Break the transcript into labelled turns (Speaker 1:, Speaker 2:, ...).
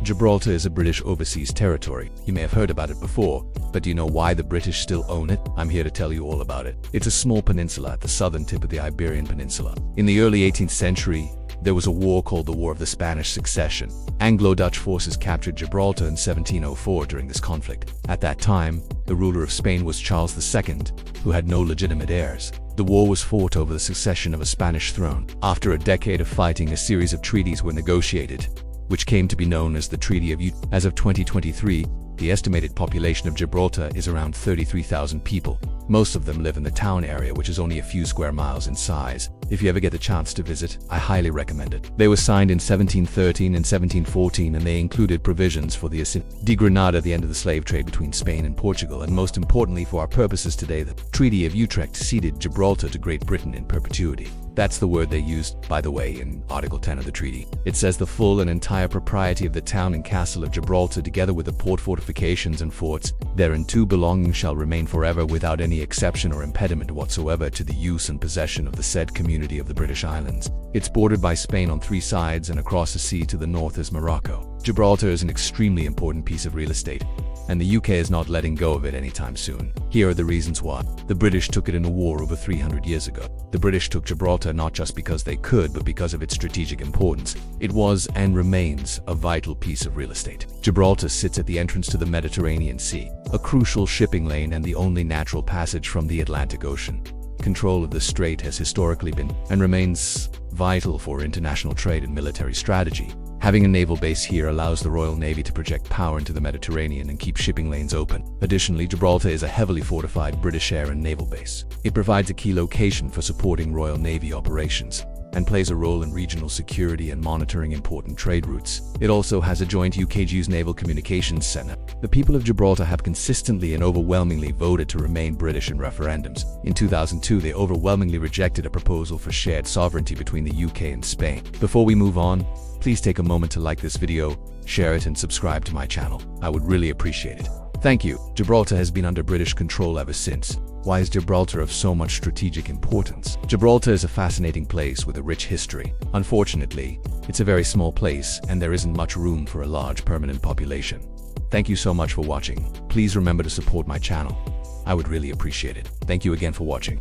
Speaker 1: Gibraltar is a British overseas territory. You may have heard about it before, but do you know why the British still own it? I'm here to tell you all about it. It's a small peninsula at the southern tip of the Iberian Peninsula. In the early 18th century, there was a war called the War of the Spanish Succession. Anglo-Dutch forces captured Gibraltar in 1704 during this conflict. At that time, the ruler of Spain was Charles II, who had no legitimate heirs. The war was fought over the succession of a Spanish throne. After a decade of fighting, a series of treaties were negotiated, which came to be known as the Treaty of Utrecht. As of 2023, the estimated population of Gibraltar is around 33,000 people. Most of them live in the town area, which is only a few square miles in size. If you ever get the chance to visit, I highly recommend it. They were signed in 1713 and 1714, and they included provisions for the de Granada, the end of the slave trade between Spain and Portugal, and most importantly for our purposes today, the Treaty of Utrecht ceded Gibraltar to Great Britain in perpetuity. That's the word they used, by the way, in Article 10 of the treaty. It says the full and entire propriety of the town and castle of Gibraltar, together with the port fortifications and forts thereunto belonging, shall remain forever without any exception or impediment whatsoever to the use and possession of the said community of the British Islands. It's bordered by Spain on 3 sides, and across the sea to the north is Morocco. Gibraltar is an extremely important piece of real estate, and the UK is not letting go of it anytime soon. Here are the reasons why. The British took it in a war over 300 years ago. The British took Gibraltar not just because they could, but because of its strategic importance. It was and remains a vital piece of real estate. Gibraltar sits at the entrance to the Mediterranean Sea, a crucial shipping lane and the only natural passage from the Atlantic Ocean. Control of the strait has historically been and remains vital for international trade and military strategy. Having a naval base here allows the Royal Navy to project power into the Mediterranean and keep shipping lanes open. Additionally, Gibraltar is a heavily fortified British air and naval base. It provides a key location for supporting Royal Navy operations and plays a role in regional security and monitoring important trade routes. It also has a joint UK-US Naval Communications Centre. The people of Gibraltar have consistently and overwhelmingly voted to remain British in referendums. In 2002, they overwhelmingly rejected a proposal for shared sovereignty between the UK and Spain. Before we move on, please take a moment to like this video, share it, and subscribe to my channel. I would really appreciate it. Thank you. Gibraltar has been under British control ever since. Why is Gibraltar of so much strategic importance? Gibraltar is a fascinating place with a rich history. Unfortunately, it's a very small place and there isn't much room for a large permanent population. Thank you so much for watching. Please remember to support my channel. I would really appreciate it. Thank you again for watching.